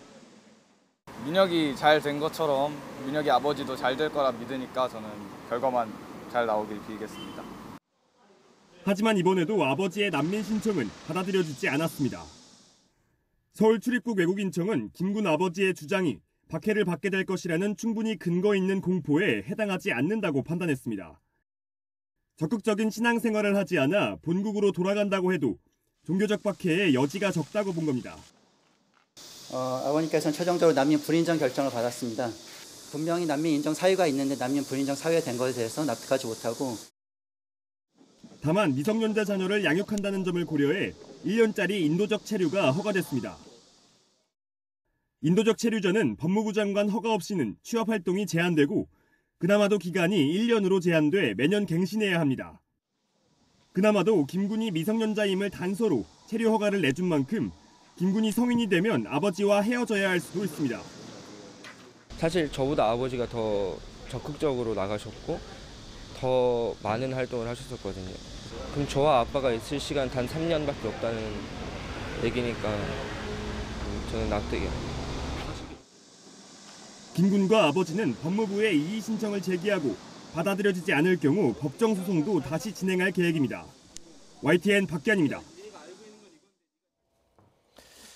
민혁이 잘 된 것처럼 민혁이 아버지도 잘 될 거라 믿으니까 저는 결과만 잘 나오길 빌겠습니다. 하지만 이번에도 아버지의 난민 신청은 받아들여지지 않았습니다. 서울 출입국 외국인청은 김 군 아버지의 주장이 박해를 받게 될 것이라는 충분히 근거 있는 공포에 해당하지 않는다고 판단했습니다. 적극적인 신앙생활을 하지 않아 본국으로 돌아간다고 해도 종교적 박해의 여지가 적다고 본 겁니다. 아버님께서는 최종적으로 난민 불인정 결정을 받았습니다. 분명히 난민 인정 사유가 있는데 난민 불인정 사유가 된 것에 대해서 납득하지 못하고 다만 미성년자 자녀를 양육한다는 점을 고려해 1년짜리 인도적 체류가 허가됐습니다. 인도적 체류자는 법무부 장관 허가 없이는 취업 활동이 제한되고 그나마도 기간이 1년으로 제한돼 매년 갱신해야 합니다. 그나마도 김 군이 미성년자임을 단서로 체류 허가를 내준 만큼 김 군이 성인이 되면 아버지와 헤어져야 할 수도 있습니다. 사실 저보다 아버지가 더 적극적으로 나가셨고 더 많은 활동을 하셨었거든요. 그럼 저와 아빠가 있을 시간 단 3년밖에 없다는 얘기니까 저는 납득이에요. 김 군과 아버지는 법무부에 이의 신청을 제기하고 받아들여지지 않을 경우 법정 소송도 다시 진행할 계획입니다. YTN 박기환입니다.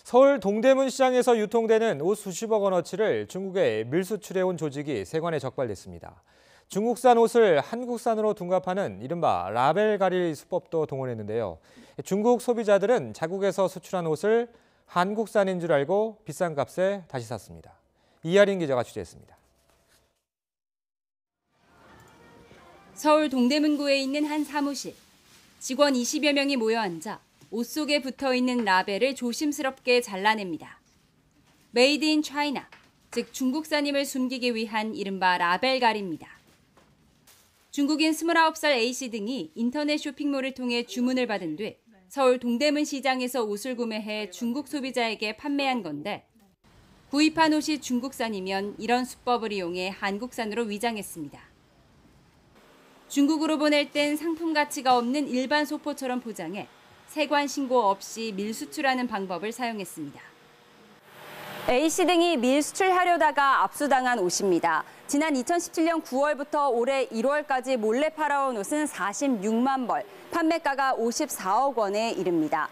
서울 동대문 시장에서 유통되는 옷 수십억 원어치를 중국에 밀수출해온 조직이 세관에 적발됐습니다. 중국산 옷을 한국산으로 둔갑하는 이른바 라벨 가릴 수법도 동원했는데요. 중국 소비자들은 자국에서 수출한 옷을 한국산인 줄 알고 비싼 값에 다시 샀습니다. 이하린 기자가 취재했습니다. 서울 동대문구에 있는 한 사무실. 직원 20여 명이 모여 앉아 옷 속에 붙어있는 라벨을 조심스럽게 잘라냅니다. 메이드 인 차이나, 즉 중국산임을 숨기기 위한 이른바 라벨 가리입니다. 중국인 29살 A씨 등이 인터넷 쇼핑몰을 통해 주문을 받은 뒤 서울 동대문 시장에서 옷을 구매해 중국 소비자에게 판매한 건데 구입한 옷이 중국산이면 이런 수법을 이용해 한국산으로 위장했습니다. 중국으로 보낼 땐 상품 가치가 없는 일반 소포처럼 포장해 세관 신고 없이 밀수출하는 방법을 사용했습니다. A씨 등이 밀수출하려다가 압수당한 옷입니다. 지난 2017년 9월부터 올해 1월까지 몰래 팔아온 옷은 46만 벌, 판매가가 54억 원에 이릅니다.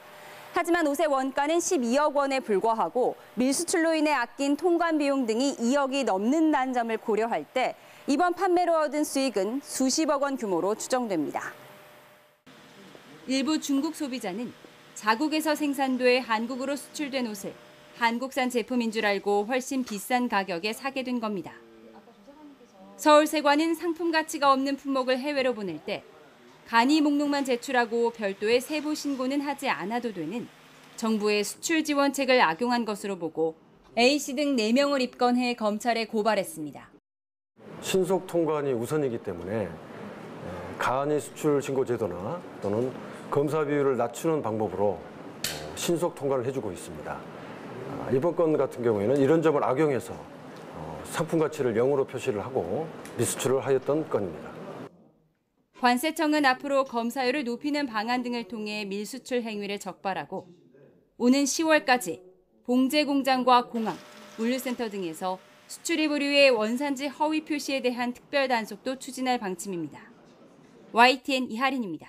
하지만 옷의 원가는 12억 원에 불과하고 밀수출로 인해 아낀 통관 비용 등이 2억이 넘는다는 점을 고려할 때 이번 판매로 얻은 수익은 수십억 원 규모로 추정됩니다. 일부 중국 소비자는 자국에서 생산돼 한국으로 수출된 옷을 한국산 제품인 줄 알고 훨씬 비싼 가격에 사게 된 겁니다. 서울세관은 상품 가치가 없는 품목을 해외로 보낼 때 간이 목록만 제출하고 별도의 세부 신고는 하지 않아도 되는 정부의 수출 지원책을 악용한 것으로 보고 A씨 등 4명을 입건해 검찰에 고발했습니다. 신속 통관이 우선이기 때문에 간이 수출 신고 제도나 또는 검사 비율을 낮추는 방법으로 신속 통관을 해주고 있습니다. 이번 건 같은 경우에는 이런 점을 악용해서 상품 가치를 0으로 표시를 하고 미수출을 하였던 건입니다. 관세청은 앞으로 검사율을 높이는 방안 등을 통해 밀수출 행위를 적발하고 오는 10월까지 봉제 공장과 공항, 물류센터 등에서 수출입 의류의 원산지 허위 표시에 대한 특별 단속도 추진할 방침입니다. YTN 이하린입니다.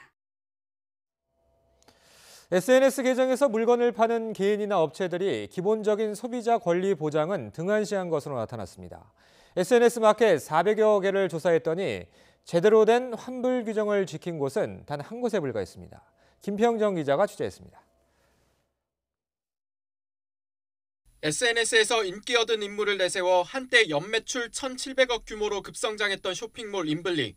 SNS 계정에서 물건을 파는 개인이나 업체들이 기본적인 소비자 권리 보장은 등한시한 것으로 나타났습니다. SNS 마켓 400여 개를 조사했더니 제대로 된 환불 규정을 지킨 곳은 단 한 곳에 불과했습니다. 김평정 기자가 취재했습니다. SNS에서 인기 얻은 인물을 내세워 한때 연매출 1,700억 규모로 급성장했던 쇼핑몰 인블리.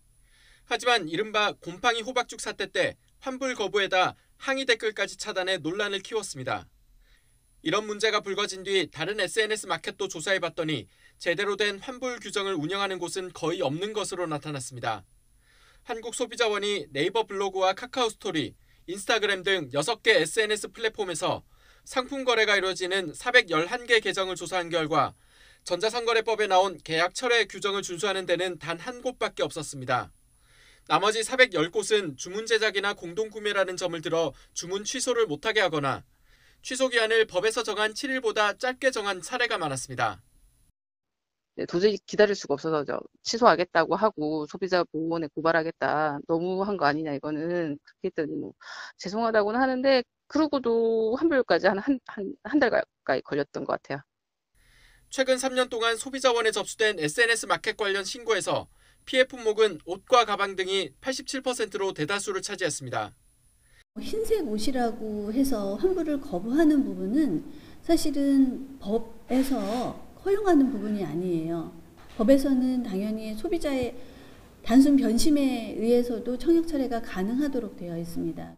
하지만 이른바 곰팡이 호박죽 사태 때 환불 거부에다 항의 댓글까지 차단해 논란을 키웠습니다. 이런 문제가 불거진 뒤 다른 SNS 마켓도 조사해봤더니 제대로 된 환불 규정을 운영하는 곳은 거의 없는 것으로 나타났습니다. 한국소비자원이 네이버 블로그와 카카오 스토리, 인스타그램 등 6개 SNS 플랫폼에서 상품 거래가 이루어지는 411개 계정을 조사한 결과 전자상거래법에 나온 계약 철회 규정을 준수하는 데는 단 한 곳밖에 없었습니다. 나머지 410곳은 주문 제작이나 공동구매라는 점을 들어 주문 취소를 못하게 하거나 취소 기한을 법에서 정한 7일보다 짧게 정한 사례가 많았습니다. 도저히 기다릴 수가 없어서 취소하겠다고 하고 소비자 보호원에 고발하겠다. 너무한 거 아니냐 이거는. 그렇게 했더니 죄송하다고는 하는데 그러고도 환불까지 한 달 가까이 걸렸던 것 같아요. 최근 3년 동안 소비자원에 접수된 SNS 마켓 관련 신고에서 피해 품목은 옷과 가방 등이 87%로 대다수를 차지했습니다. 흰색 옷이라고 해서 환불을 거부하는 부분은 사실은 법에서 허용하는 부분이 아니에요. 법에서는 당연히 소비자의 단순 변심에 의해서도 청약 철회가 가능하도록 되어 있습니다.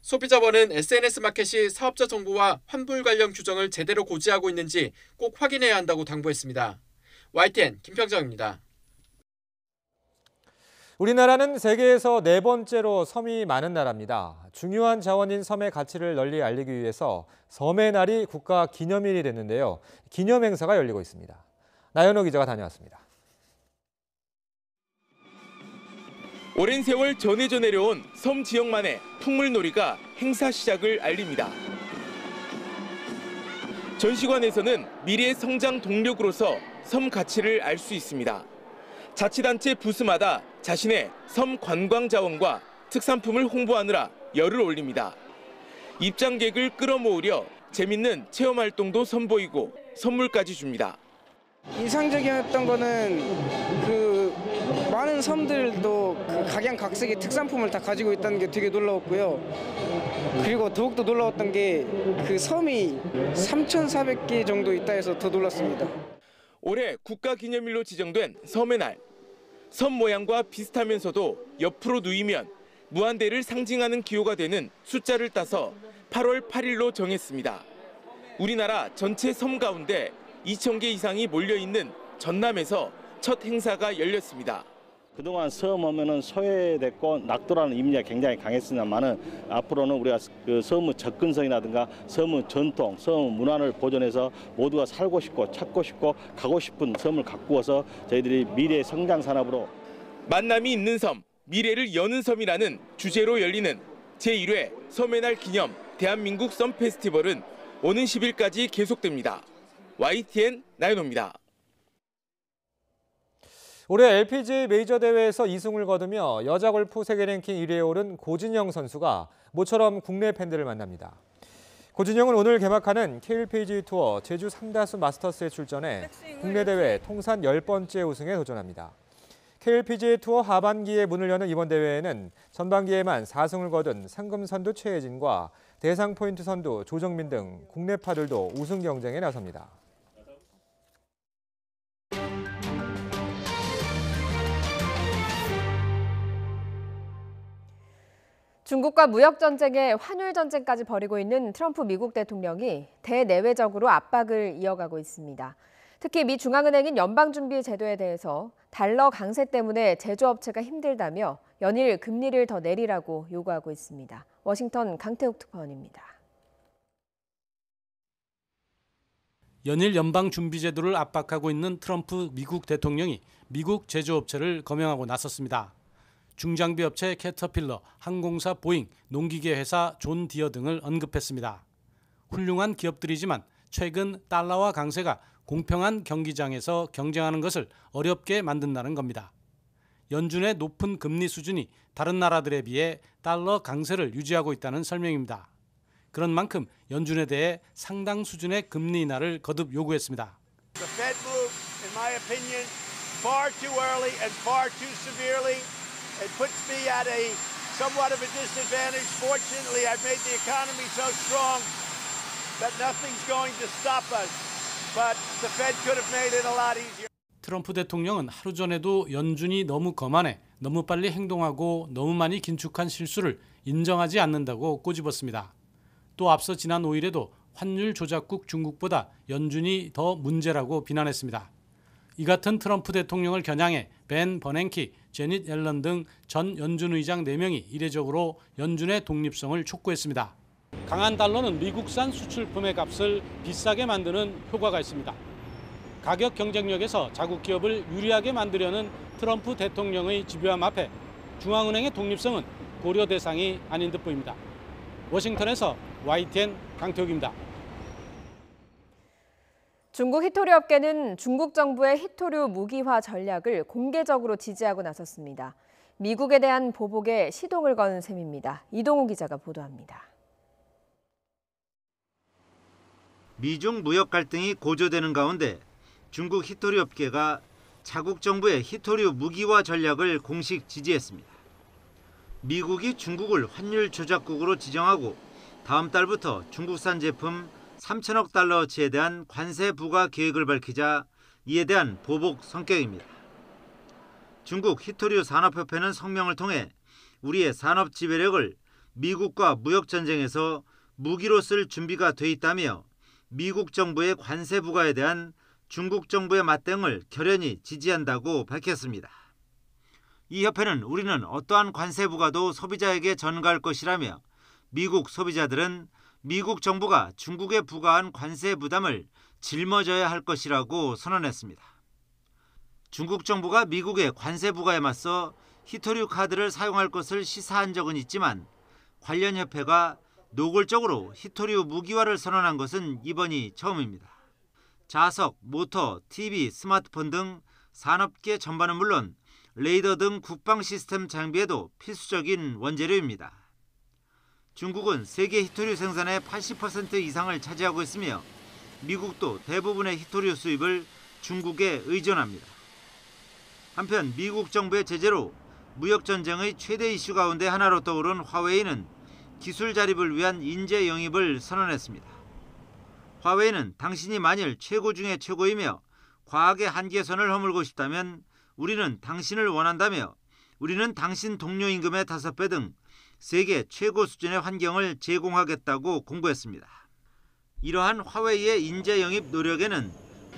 소비자원은 SNS 마켓이 사업자 정보와 환불 관련 규정을 제대로 고지하고 있는지 꼭 확인해야 한다고 당부했습니다. YTN 김평정입니다. 우리나라는 세계에서 4번째로 섬이 많은 나라입니다. 중요한 자원인 섬의 가치를 널리 알리기 위해서 섬의 날이 국가 기념일이 됐는데요. 기념 행사가 열리고 있습니다. 나연호 기자가 다녀왔습니다. 오랜 세월 전해져 내려온 섬 지역만의 풍물놀이가 행사 시작을 알립니다. 전시관에서는 미래의 성장 동력으로서 섬 가치를 알 수 있습니다. 자치단체 부스마다 자신의 섬 관광 자원과 특산품을 홍보하느라 열을 올립니다. 입장객을 끌어모으려 재밌는 체험 활동도 선보이고 선물까지 줍니다. 인상적이었던 거는 많은 섬들도 각양각색의 특산품을 다 가지고 있다는 게 되게 놀라웠고요. 그리고 더욱더 놀라웠던 게 그 섬이 3,400개 정도 있다 해서 더 놀랐습니다. 올해 국가기념일로 지정된 섬의 날. 섬 모양과 비슷하면서도 옆으로 누이면 무한대를 상징하는 기호가 되는 숫자를 따서 8월 8일로 정했습니다. 우리나라 전체 섬 가운데 2,000개 이상이 몰려있는 전남에서 첫 행사가 열렸습니다. 그동안 섬 오면은 소외됐고 낙도라는 이미지가 굉장히 강했습니다만은 앞으로는 우리가 그 섬의 접근성이라든가 섬의 전통, 섬의 문화를 보존해서 모두가 살고 싶고 찾고 싶고 가고 싶은 섬을 가꾸어서 저희들이 미래 성장 산업으로 만남이 있는 섬, 미래를 여는 섬이라는 주제로 열리는 제1회 섬의 날 기념 대한민국 섬 페스티벌은 오는 10일까지 계속됩니다. YTN 나연호입니다. 올해 LPGA 메이저 대회에서 2승을 거두며 여자 골프 세계 랭킹 1위에 오른 고진영 선수가 모처럼 국내 팬들을 만납니다. 고진영은 오늘 개막하는 KLPGA 투어 제주 상다수 마스터스에 출전해 국내 대회 통산 10번째 우승에 도전합니다. KLPGA 투어 하반기에 문을 여는 이번 대회에는 전반기에만 4승을 거둔 상금 선두 최혜진과 대상 포인트 선두 조정민 등 국내파들도 우승 경쟁에 나섭니다. 중국과 무역 전쟁에 환율 전쟁까지 벌이고 있는 트럼프 미국 대통령이 대내외적으로 압박을 이어가고 있습니다. 특히 미 중앙은행인 연방준비제도에 대해서 달러 강세 때문에 제조업체가 힘들다며 연일 금리를 더 내리라고 요구하고 있습니다. 워싱턴 강태욱 특파원입니다. 연일 연방준비제도를 압박하고 있는 트럼프 미국 대통령이 미국 제조업체를 검명하고 나섰습니다. 중장비 업체 캐터필러, 항공사 보잉, 농기계 회사 존 디어 등을 언급했습니다. 훌륭한 기업들이지만 최근 달러와 강세가 공평한 경기장에서 경쟁하는 것을 어렵게 만든다는 겁니다. 연준의 높은 금리 수준이 다른 나라들에 비해 달러 강세를 유지하고 있다는 설명입니다. 그런 만큼 연준에 대해 상당 수준의 금리 인하를 거듭 요구했습니다. The Fed moved, in my opinion, far too early and far too severely. It puts me at a somewhat of a disadvantage. Fortunately, I've made the economy so strong that nothing's going to stop us. But the Fed could have made it a lot easier. 트럼프 대통령은 하루 전에도 연준이 너무 거만해, 너무 빨리 행동하고 너무 많이 긴축한 실수를 인정하지 않는다고 꼬집었습니다. 또 앞서 지난 5일에도 환율 조작국 중국보다 연준이 더 문제라고 비난했습니다. 이 같은 트럼프 대통령을 겨냥해 벤 버냉키, 제닛 옐런 등 전 연준 의장 4명이 이례적으로 연준의 독립성을 촉구했습니다. 강한 달러는 미국산 수출품의 값을 비싸게 만드는 효과가 있습니다. 가격 경쟁력에서 자국 기업을 유리하게 만들려는 트럼프 대통령의 집요함 앞에 중앙은행의 독립성은 고려 대상이 아닌 듯 보입니다. 워싱턴에서 YTN 강태욱입니다. 중국 히토류 업계는 중국 정부의 히토류 무기화 전략을 공개적으로 지지하고 나섰습니다. 미국에 대한 보복에 시동을 건 셈입니다. 이동우 기자가 보도합니다. 미중 무역 갈등이 고조되는 가운데 중국 히토류 업계가 자국 정부의 히토류 무기화 전략을 공식 지지했습니다. 미국이 중국을 환율 조작국으로 지정하고 다음 달부터 중국산 제품 3천억 달러어치에 대한 관세 부과 계획을 밝히자 이에 대한 보복 성격입니다. 중국 히토류 산업협회는 성명을 통해 우리의 산업 지배력을 미국과 무역 전쟁에서 무기로 쓸 준비가 돼 있다며 미국 정부의 관세 부과에 대한 중국 정부의 맞대응을 결연히 지지한다고 밝혔습니다. 이 협회는 우리는 어떠한 관세 부과도 소비자에게 전가할 것이라며 미국 소비자들은 미국 정부가 중국에 부과한 관세 부담을 짊어져야 할 것이라고 선언했습니다. 중국 정부가 미국의 관세 부과에 맞서 히토류 카드를 사용할 것을 시사한 적은 있지만 관련 협회가 노골적으로 히토류 무기화를 선언한 것은 이번이 처음입니다. 자석, 모터, TV, 스마트폰 등 산업계 전반은 물론 레이더 등 국방 시스템 장비에도 필수적인 원재료입니다. 중국은 세계 히토류 생산의 80% 이상을 차지하고 있으며 미국도 대부분의 히토류 수입을 중국에 의존합니다. 한편 미국 정부의 제재로 무역 전쟁의 최대 이슈 가운데 하나로 떠오른 화웨이는 기술 자립을 위한 인재 영입을 선언했습니다. 화웨이는 당신이 만일 최고 중에 최고이며 과학의 한계선을 허물고 싶다면 우리는 당신을 원한다며 우리는 당신 동료 임금의 5배 등 세계 최고 수준의 환경을 제공하겠다고 공고했습니다. 이러한 화웨이의 인재 영입 노력에는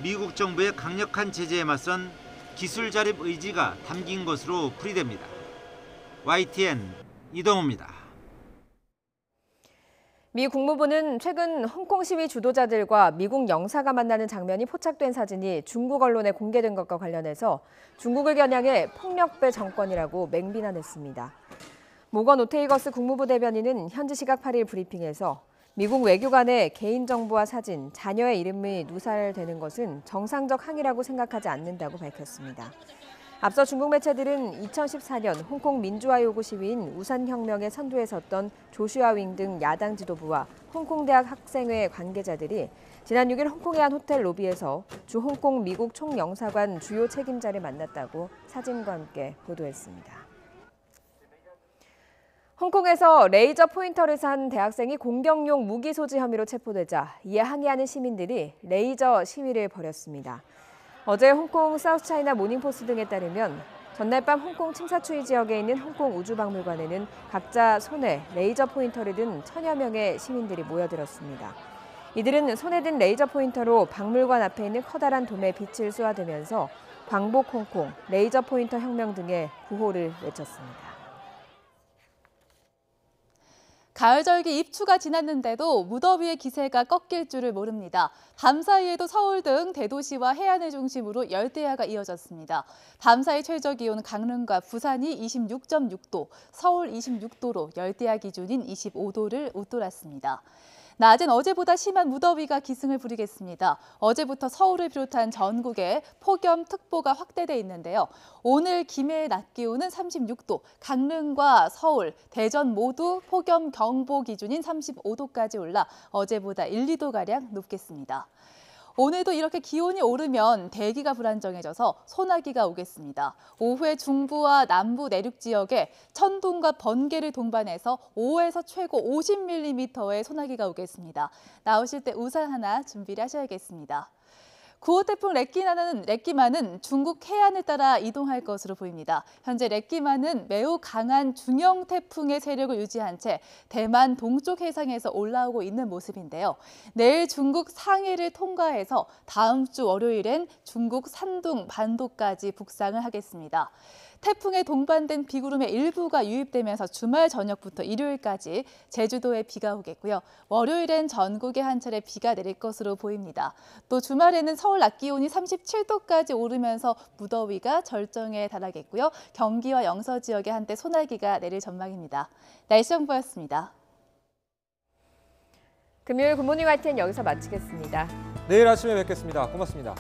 미국 정부의 강력한 제재에 맞선 기술 자립 의지가 담긴 것으로 풀이됩니다. YTN 이동호입니다. 미 국무부는 최근 홍콩 시위 주도자들과 미국 영사가 만나는 장면이 포착된 사진이 중국 언론에 공개된 것과 관련해서 중국을 겨냥해 폭력배 정권이라고 맹비난했습니다. 모건 오테이거스 국무부 대변인은 현지 시각 8일 브리핑에서 미국 외교관의 개인정보와 사진, 자녀의 이름이 누설되는 것은 정상적 항의라고 생각하지 않는다고 밝혔습니다. 앞서 중국 매체들은 2014년 홍콩 민주화 요구 시위인 우산혁명의 선두에 섰던 조슈아 윙 등 야당 지도부와 홍콩대학 학생회 관계자들이 지난 6일 홍콩의 한 호텔 로비에서 주 홍콩 미국 총영사관 주요 책임자를 만났다고 사진과 함께 보도했습니다. 홍콩에서 레이저 포인터를 산 대학생이 공격용 무기 소지 혐의로 체포되자 이에 항의하는 시민들이 레이저 시위를 벌였습니다. 어제 홍콩 사우스차이나 모닝포스트 등에 따르면 전날 밤 홍콩 칭사추이 지역에 있는 홍콩 우주박물관에는 각자 손에 레이저 포인터를 든 1000여 명의 시민들이 모여들었습니다. 이들은 손에 든 레이저 포인터로 박물관 앞에 있는 커다란 돔에 빛을 쏘아대면서 광복 홍콩, 레이저 포인터 혁명 등의 구호를 외쳤습니다. 가을절기 입추가 지났는데도 무더위의 기세가 꺾일 줄을 모릅니다. 밤사이에도 서울 등 대도시와 해안을 중심으로 열대야가 이어졌습니다. 밤사이 최저기온 강릉과 부산이 26.6도, 서울 26도로 열대야 기준인 25도를 웃돌았습니다. 낮은 어제보다 심한 무더위가 기승을 부리겠습니다. 어제부터 서울을 비롯한 전국에 폭염특보가 확대돼 있는데요. 오늘 김해의 낮 기온은 36도, 강릉과 서울, 대전 모두 폭염 경보 기준인 35도까지 올라 어제보다 1, 2도가량 높겠습니다. 오늘도 이렇게 기온이 오르면 대기가 불안정해져서 소나기가 오겠습니다. 오후에 중부와 남부 내륙 지역에 천둥과 번개를 동반해서 5에서 최고 50mm의 소나기가 오겠습니다. 나오실 때 우산 하나 준비를 하셔야겠습니다. 9호 태풍 렉기마는 중국 해안을 따라 이동할 것으로 보입니다. 현재 렉기마는 매우 강한 중형 태풍의 세력을 유지한 채 대만 동쪽 해상에서 올라오고 있는 모습인데요. 내일 중국 상해를 통과해서 다음 주 월요일엔 중국 산둥 반도까지 북상을 하겠습니다. 태풍에 동반된 비구름의 일부가 유입되면서 주말 저녁부터 일요일까지 제주도에 비가 오겠고요. 월요일엔 전국에 한 차례 비가 내릴 것으로 보입니다. 또 주말에는 서울 낮 기온이 37도까지 오르면서 무더위가 절정에 달하겠고요. 경기와 영서 지역에 한때 소나기가 내릴 전망입니다. 날씨 정보였습니다. 금요일 굿모닝 YTN 여기서 마치겠습니다. 내일 아침에 뵙겠습니다. 고맙습니다.